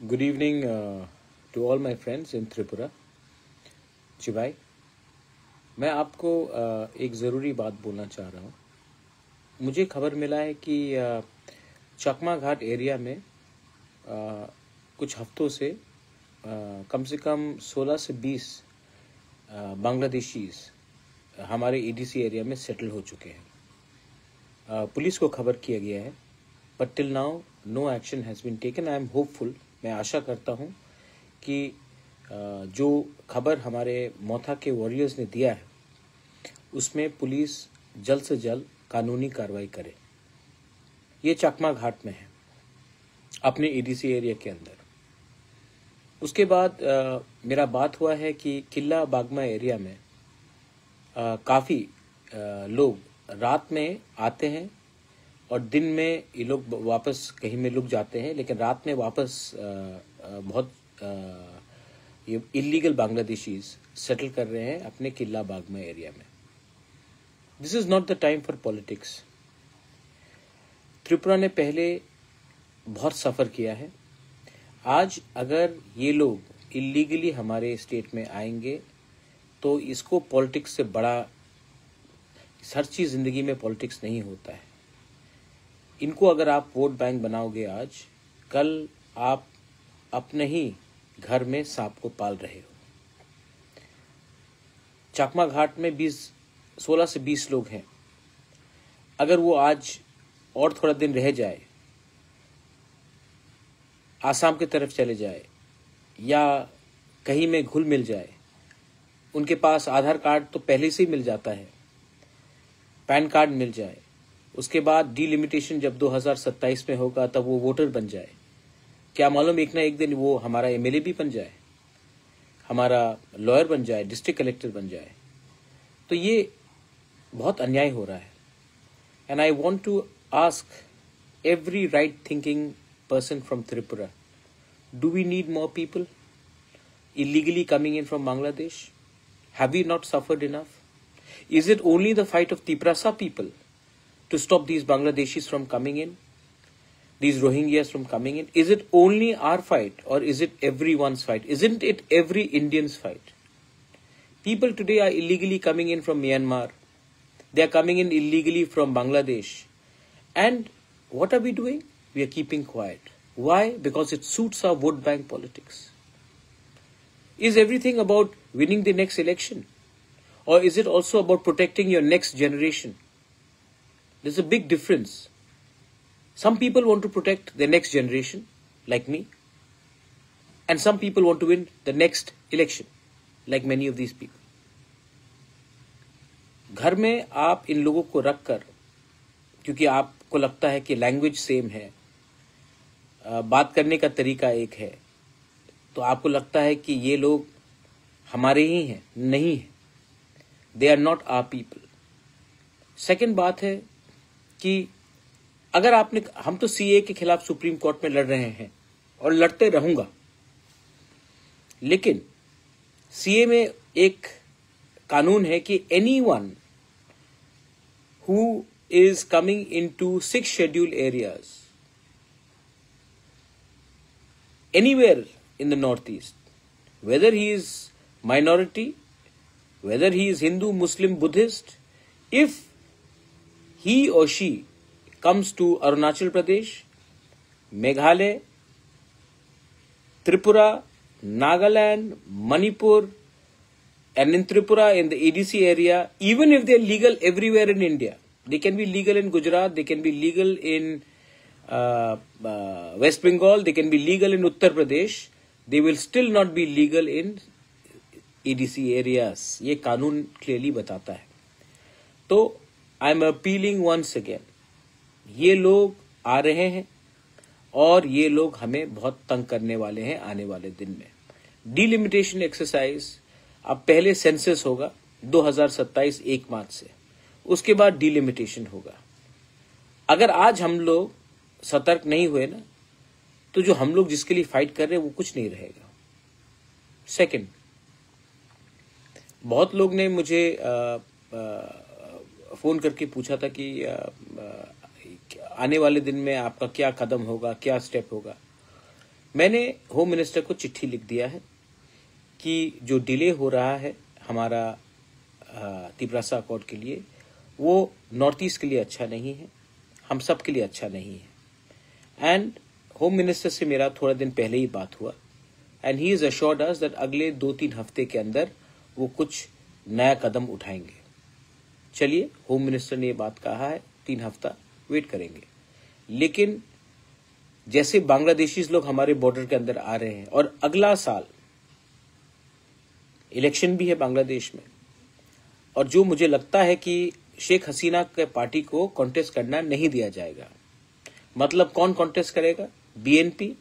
Good evening to all my friends in Tripura. जी भाई, मैं आपको एक ज़रूरी बात बोलना चाह रहा हूँ। मुझे खबर मिला है कि चकमा घाट एरिया में कुछ हफ्तों से कम से कम 16 से 20 बांग्लादेशीज हमारे ईडीसी एरिया में सेटल हो चुके हैं। पुलिस को खबर किया गया है, but till now no action has been taken. I am hopeful, मैं आशा करता हूँ कि जो खबर हमारे मोथा के वॉरियर्स ने दिया है उसमें पुलिस जल्द से जल्द कानूनी कार्रवाई करे। ये चकमा घाट में है, अपने ईडीसी एरिया के अंदर। उसके बाद मेरा बात हुआ है कि किला बागमा एरिया में काफ़ी लोग रात में आते हैं और दिन में ये लोग वापस कहीं में लुक जाते हैं, लेकिन रात में वापस बहुत ये इलीगल बांग्लादेशीज सेटल कर रहे हैं अपने किला बागमा एरिया में। This is not the time for politics. Tripura ने पहले बहुत सफ़र किया है। आज अगर ये लोग इलीगली हमारे स्टेट में आएंगे तो इसको पॉलिटिक्स से बड़ा, हर चीज़ ज़िंदगी में पॉलिटिक्स नहीं होता है। इनको अगर आप वोट बैंक बनाओगे आज, कल आप अपने ही घर में सांप को पाल रहे हो। चकमा घाट में 16 से 20 लोग हैं। अगर वो आज और थोड़ा दिन रह जाए, आसाम की तरफ चले जाए या कहीं में घुल मिल जाए, उनके पास आधार कार्ड तो पहले से ही मिल जाता है, पैन कार्ड मिल जाए, उसके बाद डिलिमिटेशन जब 2027 में होगा तब वो वोटर बन जाए, क्या मालूम एक ना एक दिन वो हमारा एमएलए भी बन जाए, हमारा लॉयर बन जाए, डिस्ट्रिक्ट कलेक्टर बन जाए। तो ये बहुत अन्याय हो रहा है। And I want to ask every right thinking person from Tripura, do we need more people illegally coming in from Bangladesh? Have we not suffered enough? Is it only the fight of Tiprasa people to stop these Bangladeshis from coming in, these Rohingyas from coming in? Is it only our fight, or is it everyone's fight? Isn't it every Indian's fight? People today are illegally coming in from Myanmar. They are coming in illegally from Bangladesh. And what are we doing? We are keeping quiet. Why? Because it suits our vote bank politics. Is everything about winning the next election? Or is it also about protecting your next generation? There's a big difference. Some people want to protect their next generation, like me. And some people want to win the next election, like many of these people. घर में आप इन लोगों को रखकर, क्योंकि आपको लगता है कि लैंग्वेज सेम है, बात करने का तरीका एक है, तो आपको लगता है कि ये लोग हमारे ही हैं। नहीं है, they are not our people. Second बात है कि अगर आपने, हम तो सीए के खिलाफ सुप्रीम कोर्ट में लड़ रहे हैं और लड़ते रहूंगा, लेकिन सीए में एक कानून है कि anyone who is coming into 6 scheduled areas anywhere in the northeast, whether he is minority, whether he is Hindu, Muslim, Buddhist, if he or she comes to Arunachal Pradesh, Meghalaya, Tripura, Nagaland, Manipur, and in Tripura, in the EDC area, even if they are legal everywhere in India, they can be legal in Gujarat, they can be legal in West Bengal, they can be legal in Uttar Pradesh, they will still not be legal in EDC areas. ये कानून clearly बताता है। तो I am appealing once again, ये लोग आ रहे हैं और ये लोग हमें बहुत तंग करने वाले हैं आने वाले दिन में। डिलिमिटेशन एक्सरसाइज, अब पहले सेंसस होगा 2027 1 मार्च से, उसके बाद डिलिमिटेशन होगा। अगर आज हम लोग सतर्क नहीं हुए ना, तो जो हम लोग जिसके लिए फाइट कर रहे हैं वो कुछ नहीं रहेगा। सेकंड, बहुत लोग ने मुझे फोन करके पूछा था कि आने वाले दिन में आपका क्या कदम होगा, क्या स्टेप होगा। मैंने होम मिनिस्टर को चिट्ठी लिख दिया है कि जो डिले हो रहा है हमारा तिपरासा अकॉर्ड के लिए, वो नॉर्थ ईस्ट के लिए अच्छा नहीं है, हम सब के लिए अच्छा नहीं है। एंड होम मिनिस्टर से मेरा थोड़ा दिन पहले ही बात हुआ and he is assured us that अगले 2-3 हफ्ते के अंदर वो कुछ नया कदम उठाएंगे। चलिए, होम मिनिस्टर ने ये बात कहा है, 3 हफ्ता वेट करेंगे। लेकिन जैसे बांग्लादेशीज लोग हमारे बॉर्डर के अंदर आ रहे हैं और अगला साल इलेक्शन भी है बांग्लादेश में, और जो मुझे लगता है कि शेख हसीना के पार्टी को कॉन्टेस्ट करना नहीं दिया जाएगा। मतलब कौन कॉन्टेस्ट करेगा? BNP,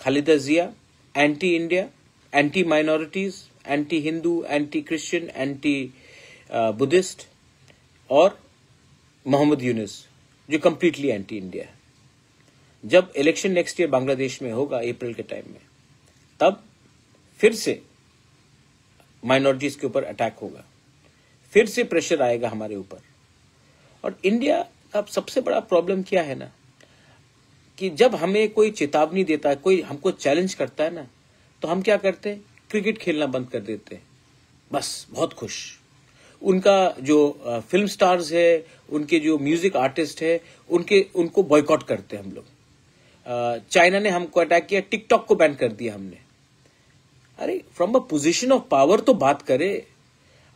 Khaleda Zia, anti India, anti minorities, anti Hindu, anti Christian, anti Buddhist, और मोहम्मद यूनुस जो कंप्लीटली एंटी इंडिया है। जब इलेक्शन नेक्स्ट ईयर बांग्लादेश में होगा अप्रैल के टाइम में, तब फिर से माइनॉरिटीज के ऊपर अटैक होगा, फिर से प्रेशर आएगा हमारे ऊपर। और इंडिया का सबसे बड़ा प्रॉब्लम क्या है ना, कि जब हमें कोई चेतावनी देता है, कोई हमको चैलेंज करता है ना, तो हम क्या करते हैं? क्रिकेट खेलना बंद कर देते हैं, बस बहुत खुश। उनका जो फिल्म स्टार्स है, उनके जो म्यूजिक आर्टिस्ट है, उनको बॉयकॉट करते हैं हम लोग। चाइना ने हमको अटैक किया, टिकटॉक को बैन कर दिया हमने। अरे from a position of power तो बात करे।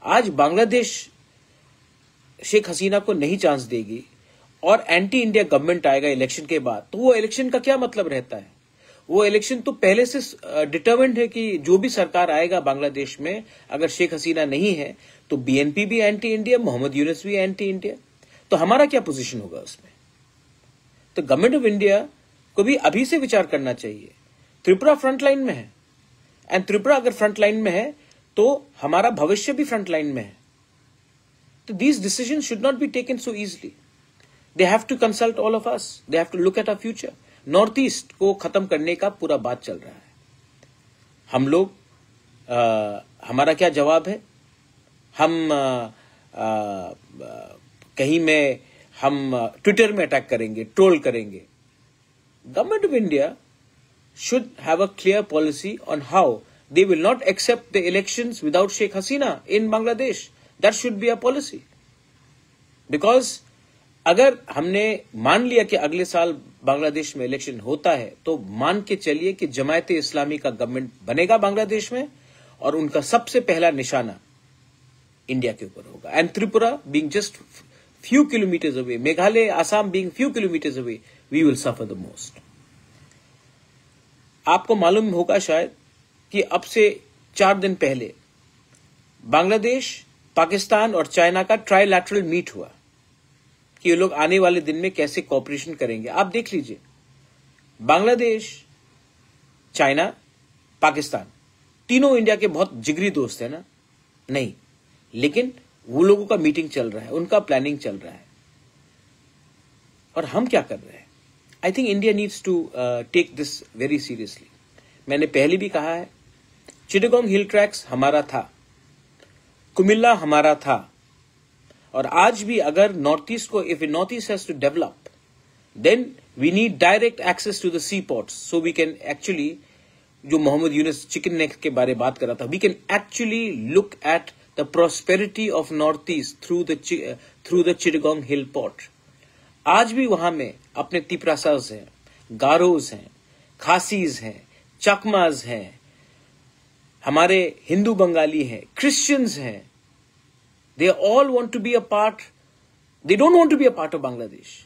आज बांग्लादेश शेख हसीना को नहीं चांस देगी और एंटी इंडिया गवर्नमेंट आएगा इलेक्शन के बाद, तो वो इलेक्शन का क्या मतलब रहता है? वो इलेक्शन तो पहले से डिटरमिन्ड है कि जो भी सरकार आएगा बांग्लादेश में, अगर शेख हसीना नहीं है तो बीएनपी भी एंटी इंडिया, मोहम्मद यूनुस भी एंटी इंडिया। तो हमारा क्या पोजीशन होगा उसमें? तो गवर्नमेंट ऑफ इंडिया को भी अभी से विचार करना चाहिए। त्रिपुरा फ्रंट लाइन में है, एंड त्रिपुरा अगर फ्रंट लाइन में है तो हमारा भविष्य भी फ्रंट लाइन में है। तो these decision should not be taken so easily. They have to consult all of us, they have to look at our future. North east को खत्म करने का पूरा बात चल रहा है। हम लोग हमारा क्या जवाब है? हम कहीं में हम ट्विटर में अटैक करेंगे, ट्रोल करेंगे। Government of India should have a clear policy on how they will not accept the elections without Sheikh Hasina in Bangladesh. That should be a policy. Because अगर हमने मान लिया कि अगले साल बांग्लादेश में इलेक्शन होता है, तो मान के चलिए कि जमायत इस्लामी का गवर्नमेंट बनेगा बांग्लादेश में, और उनका सबसे पहला निशाना इंडिया के ऊपर होगा। And Tripura being just few kilometers away, Meghalaya, Assam being few kilometers away, we will suffer the most. आपको मालूम होगा शायद कि अब से 4 दिन पहले बांग्लादेश, पाकिस्तान और चाइना का ट्राइलैटरल मीट हुआ कि ये लोग आने वाले दिन में कैसे कोऑपरेशन करेंगे। आप देख लीजिए, बांग्लादेश, चाइना, पाकिस्तान तीनों इंडिया के बहुत जिगरी दोस्त है ना? नहीं, लेकिन वो लोगों का मीटिंग चल रहा है, उनका प्लानिंग चल रहा है, और हम क्या कर रहे हैं? I think India needs to take this very seriously. मैंने पहले भी कहा है, चिटागोंग हिल ट्रैक्स हमारा था, कुमिल्ला हमारा था, और आज भी अगर नॉर्थ ईस्ट को, if north east has to develop, then we need direct access to the seaports, so we can actually, जो मोहम्मद यूनुस चिकन नेक के बारे में बात कर रहा था, we can actually look at the prosperity of north east through the Chittagong hill port. आज भी वहां में अपने तिपरासाज हैं, गारोज हैं, खासीज हैं, चकमाज हैं, हमारे हिंदू बंगाली हैं, क्रिश्चियंस हैं। They all want to be a part, they don't want to be a part of Bangladesh.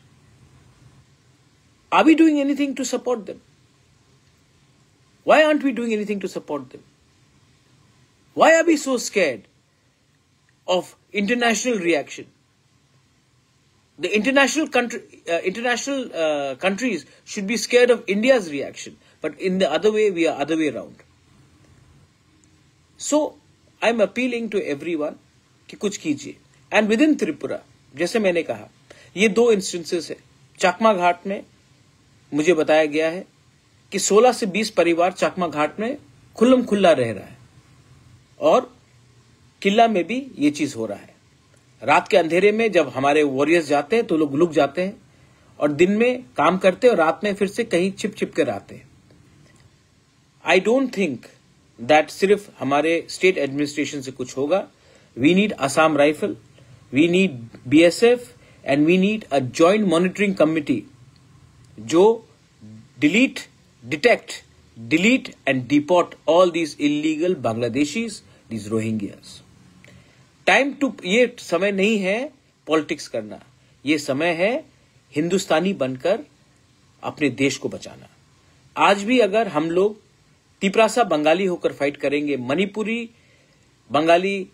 Are we doing anything to support them? Why aren't we doing anything to support them? Why are we so scared of international reaction? The international countries should be scared of India's reaction, but in the other way, we are other way around. So, I'm appealing to everyone कि कुछ कीजिए। And within Tripura, जैसे मैंने कहा, ये 2 instances है। चकमा घाट में मुझे बताया गया है कि 16 से 20 परिवार चकमा घाट में खुल्लम खुल्ला रह रहा है, और किला में भी ये चीज हो रहा है। रात के अंधेरे में जब हमारे वॉरियर्स जाते हैं तो लोग लुक जाते हैं, और दिन में काम करते हैं और रात में फिर से कहीं छिप छिप कर आते हैं। आई डोंट थिंक दैट सिर्फ हमारे स्टेट एडमिनिस्ट्रेशन से कुछ होगा. We need Assam rifle, we need BSF and we need a joint monitoring committee जो detect, delete and deport all these illegal Bangladeshis, these Rohingyas. Time to, ये समय नहीं है पॉलिटिक्स करना, ये समय है हिंदुस्तानी बनकर अपने देश को बचाना. आज भी अगर हम लोग तिपरासा बंगाली होकर फाइट करेंगे, मणिपुरी बंगाली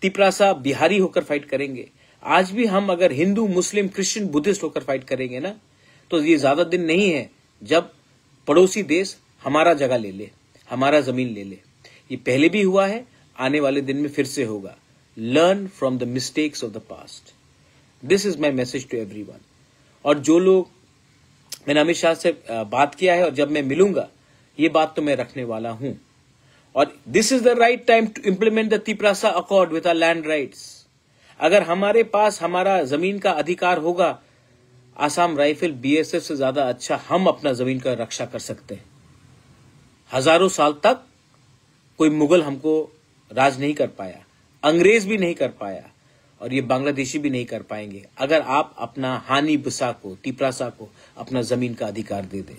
तिपरासा बिहारी होकर फाइट करेंगे, आज भी हम अगर हिंदू मुस्लिम क्रिश्चियन बुद्धिस्ट होकर फाइट करेंगे ना, तो ये ज्यादा दिन नहीं है जब पड़ोसी देश हमारा जगह ले ले, हमारा जमीन ले ले. ये पहले भी हुआ है, आने वाले दिन में फिर से होगा. Learn from the mistakes of the past. This is my message to everyone. और जो लोग, मैंने अमित शाह से बात किया है और जब मैं मिलूंगा ये बात तो मैं रखने वाला हूं. और this is the right time to implement the Tiprasa accord with our land rights. अगर हमारे पास हमारा जमीन का अधिकार होगा, आसाम राइफल BSF से ज्यादा अच्छा हम अपना जमीन का रक्षा कर सकते हैं. हजारों साल तक कोई मुगल हमको राज नहीं कर पाया, अंग्रेज भी नहीं कर पाया, और ये बांग्लादेशी भी नहीं कर पाएंगे अगर आप अपना हानि बिसा को, तिपरासा को अपना जमीन का अधिकार दे दें.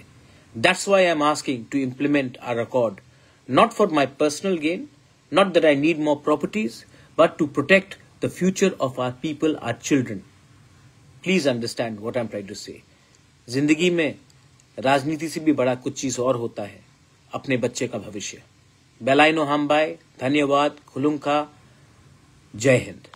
That's why I am asking to implement our accord, not for my personal gain, not that I need more properties, but to protect the future of our people, our children. Please understand what I am trying to say. जिंदगी में राजनीति से भी बड़ा कुछ चीज और होता है, अपने बच्चे का भविष्य. बेलाइनो हमबाई, धन्यवाद, खुलुंखा, जय हिंद.